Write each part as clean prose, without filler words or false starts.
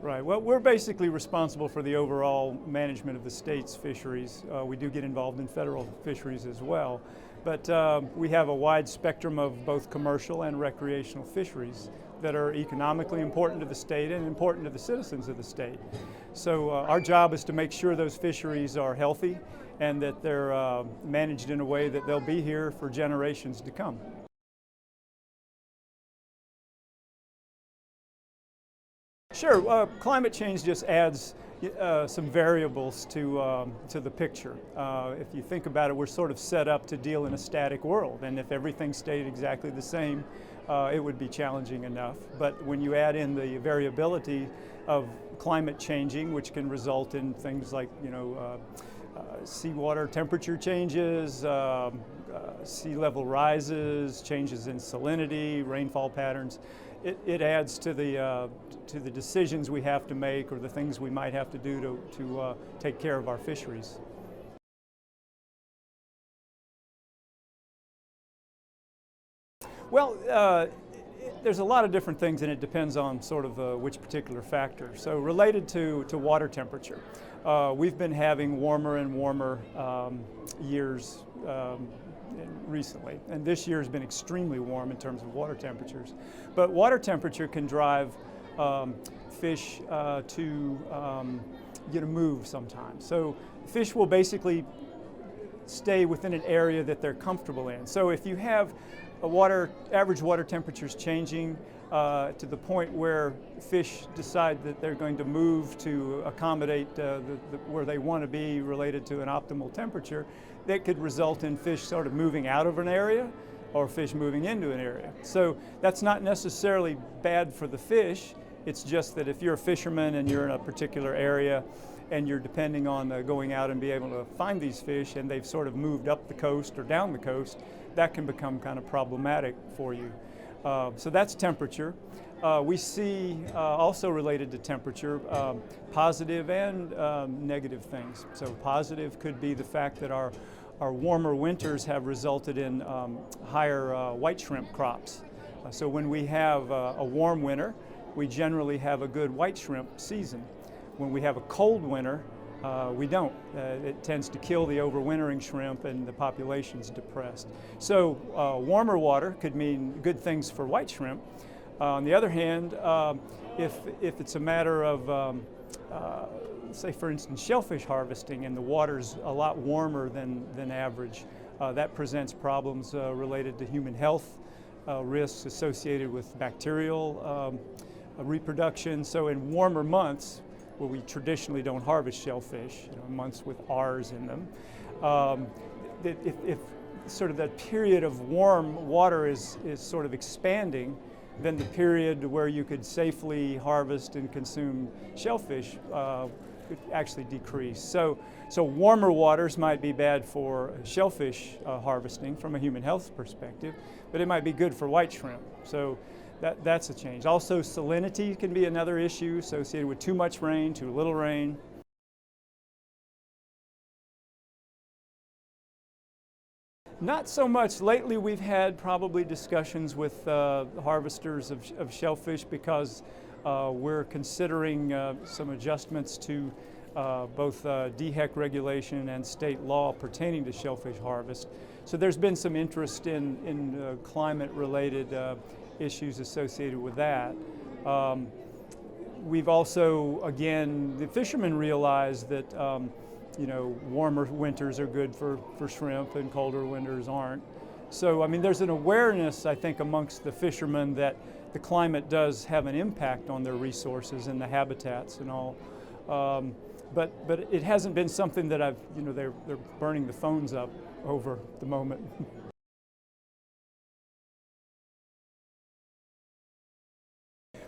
Right. Well, we're basically responsible for the overall management of the state's fisheries. We do get involved in federal fisheries as well, but we have a wide spectrum of both commercial and recreational fisheries that are economically important to the state and important to the citizens of the state. So our job is to make sure those fisheries are healthy and that they're managed in a way that they'll be here for generations to come. Sure. Climate change just adds some variables to the picture. If you think about it, we're sort of set up to deal in a static world, and if everything stayed exactly the same, it would be challenging enough. But when you add in the variability of climate changing, which can result in things like, seawater temperature changes, sea level rises, changes in salinity, rainfall patterns, it adds to the decisions we have to make or the things we might have to do to take care of our fisheries. Well, there's a lot of different things, and it depends on sort of which particular factor. So related to water temperature, we've been having warmer and warmer years recently, and this year has been extremely warm in terms of water temperatures. But water temperature can drive fish to move sometimes. So fish will basically stay within an area that they're comfortable in. So if you have average water temperatures changing to the point where fish decide that they're going to move to accommodate where they want to be related to an optimal temperature, that could result in fish sort of moving out of an area or fish moving into an area. So that's not necessarily bad for the fish. It's just that if you're a fisherman and you're in a particular area and you're depending on going out and be able to find these fish and they've sort of moved up the coast or down the coast, that can become kind of problematic for you. So that's temperature. We see also related to temperature positive and negative things. So positive could be the fact that our warmer winters have resulted in higher white shrimp crops. So when we have a warm winter, we generally have a good white shrimp season. When we have a cold winter, we don't. It tends to kill the overwintering shrimp and the population's depressed. So warmer water could mean good things for white shrimp. On the other hand, if it's a matter of, say for instance, shellfish harvesting and the water's a lot warmer than average, that presents problems related to human health, risks associated with bacterial reproduction. So in warmer months, where we traditionally don't harvest shellfish, months with R's in them, if sort of that period of warm water is sort of expanding, then the period where you could safely harvest and consume shellfish could actually decrease. So warmer waters might be bad for shellfish harvesting from a human health perspective, but it might be good for white shrimp. So that's a change. Also, salinity can be another issue associated with too much rain, too little rain. Not so much. Lately we've had probably discussions with harvesters of shellfish because we're considering some adjustments to both DHEC regulation and state law pertaining to shellfish harvest. So there's been some interest in climate-related issues associated with that. We've also, again, the fishermen realize that warmer winters are good for shrimp and colder winters aren't. So, I mean, there's an awareness, I think, amongst the fishermen that the climate does have an impact on their resources and the habitats and all. But it hasn't been something that they're burning the phones up over at the moment.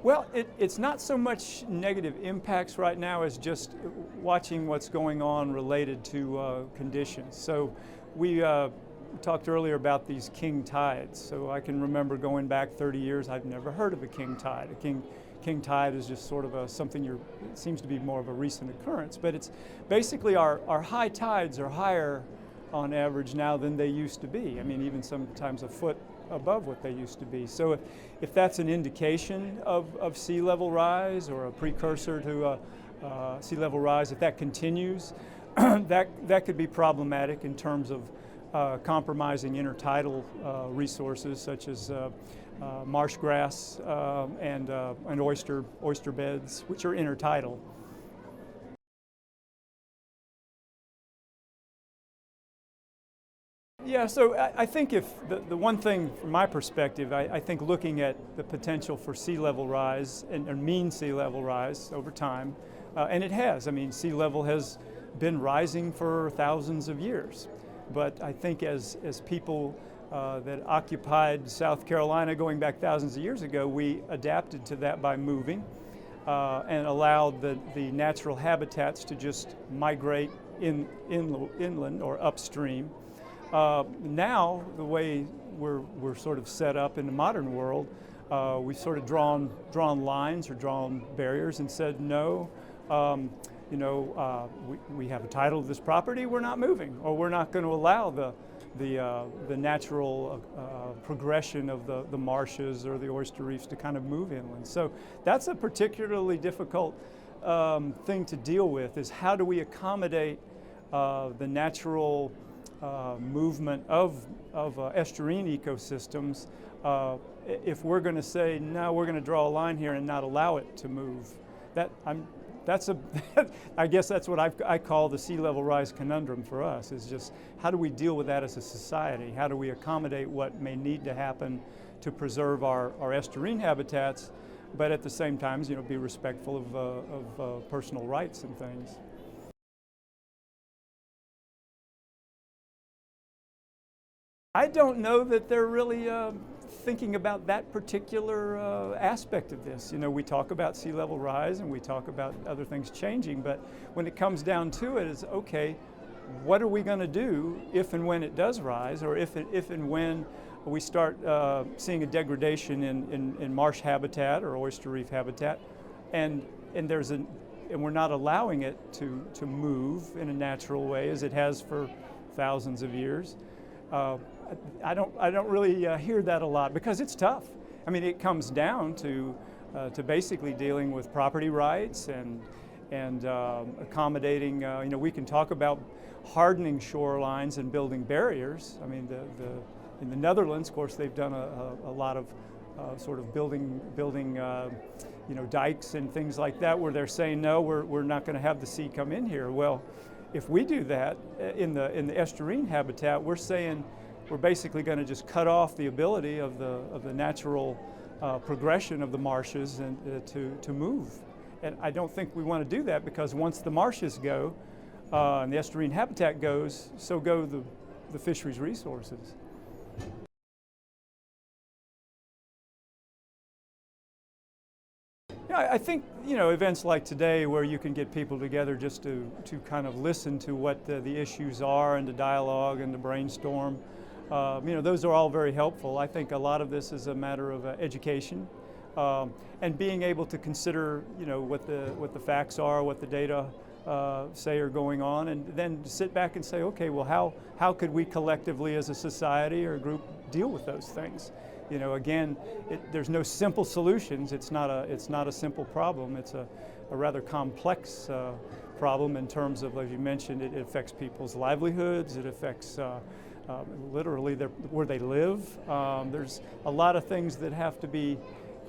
Well, it's not so much negative impacts right now as just watching what's going on related to conditions. So we talked earlier about these king tides. So I can remember going back 30 years, I've never heard of a king tide. A king tide is just sort of it seems to be more of a recent occurrence, but it's basically our high tides are higher on average now than they used to be. I mean, even sometimes a foot above what they used to be. So if that's an indication of sea level rise or a precursor to sea level rise, if that continues, that could be problematic in terms of compromising intertidal resources such as marsh grass and oyster beds, which are intertidal. Yeah, so I think if the one thing from my perspective, I think looking at the potential for sea level rise and mean sea level rise over time, and it has. I mean, sea level has been rising for thousands of years. But I think as people that occupied South Carolina going back thousands of years ago, we adapted to that by moving and allowed the natural habitats to just migrate inland or upstream. Now, the way we're sort of set up in the modern world, we've sort of drawn lines or drawn barriers and said no. We have a title to this property, we're not moving, or we're not going to allow the natural progression of the marshes or the oyster reefs to kind of move inland. So that's a particularly difficult thing to deal with, is how do we accommodate the natural movement of estuarine ecosystems if we're going to say, no, we're going to draw a line here and not allow it to move. I guess that's what I call the sea level rise conundrum for us, is just how do we deal with that as a society? How do we accommodate what may need to happen to preserve our estuarine habitats, but at the same time, be respectful of personal rights and things. I don't know that they're really thinking about that particular aspect of this. We talk about sea level rise and we talk about other things changing, but when it comes down to it, it's okay, what are we going to do if and when it does rise, or if and when we start seeing a degradation in marsh habitat or oyster reef habitat, and we're not allowing it to move in a natural way as it has for thousands of years. I don't really hear that a lot, because it's tough. I mean, it comes down to basically dealing with property rights and accommodating. We can talk about hardening shorelines and building barriers. I mean, in the Netherlands, of course, they've done a lot of sort of building dikes and things like that, where they're saying, no, we're not going to have the sea come in here. Well, if we do that in the estuarine habitat, we're saying we're basically going to just cut off the ability of the natural progression of the marshes and to move. And I don't think we want to do that, because once the marshes go and the estuarine habitat goes, so go the fisheries resources. Yeah, I think events like today, where you can get people together just to kind of listen to what the issues are and to dialogue and to brainstorm, those are all very helpful. I think a lot of this is a matter of education and being able to consider what the facts are, what the data say are going on, and then sit back and say, okay, well, how could we collectively as a society or a group deal with those things? Again, there's no simple solutions. It's not a simple problem. It's a rather complex problem in terms of, as you mentioned, it affects people's livelihoods. It affects literally where they live. There's a lot of things that have to be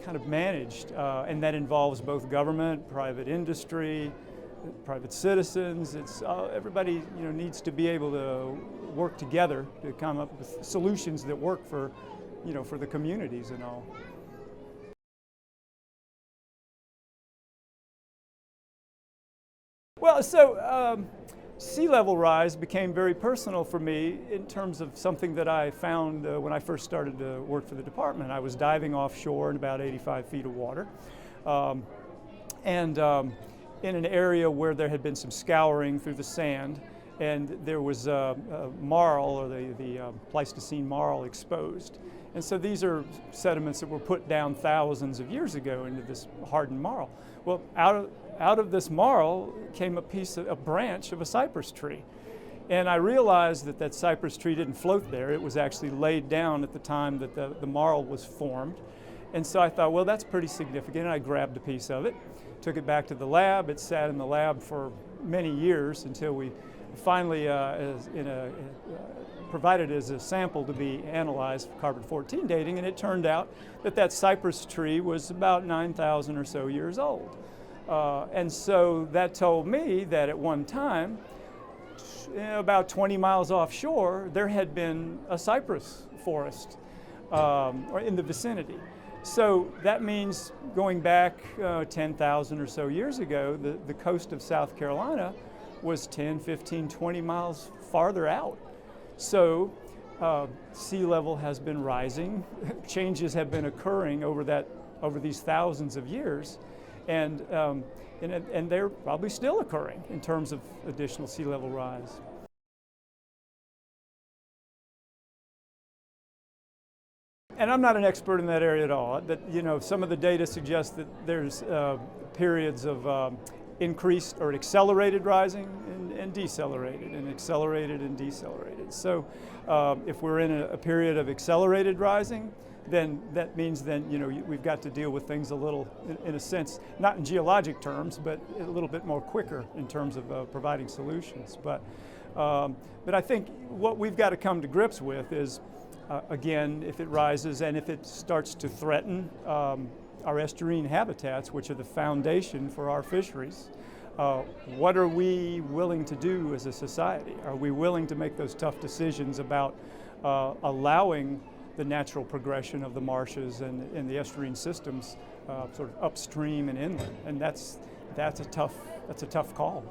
kind of managed, and that involves both government, private industry, private citizens. It's everybody needs to be able to work together to come up with solutions that work for the communities and all. Well, so sea level rise became very personal for me in terms of something that I found when I first started to work for the department. I was diving offshore in about 85 feet of water, and in an area where there had been some scouring through the sand, and there was marl, or the Pleistocene marl, exposed. And so these are sediments that were put down thousands of years ago into this hardened marl. Well, out of this marl came a branch of a cypress tree. And I realized that that cypress tree didn't float there. It was actually laid down at the time that the marl was formed. And so I thought, well, that's pretty significant. And I grabbed a piece of it, took it back to the lab. It sat in the lab for many years until we finally provided it as a sample to be analyzed for carbon-14 dating. And it turned out that that cypress tree was about 9,000 or so years old. And so that told me that at one time, about 20 miles offshore, there had been a cypress forest or in the vicinity. So that means going back 10,000 or so years ago, the coast of South Carolina was 10, 15, 20 miles farther out. So sea level has been rising, changes have been occurring over these thousands of years, and they're probably still occurring in terms of additional sea level rise. And I'm not an expert in that area at all. But some of the data suggests that there's periods of increased or accelerated rising and decelerated, and accelerated and decelerated. So if we're in a period of accelerated rising, then that means we've got to deal with things a little, in a sense, not in geologic terms, but a little bit more quicker in terms of providing solutions. But I think what we've got to come to grips with is, again, if it rises and if it starts to threaten our estuarine habitats, which are the foundation for our fisheries, what are we willing to do as a society? Are we willing to make those tough decisions about allowing the natural progression of the marshes and the estuarine systems sort of upstream and inland? And that's a tough call.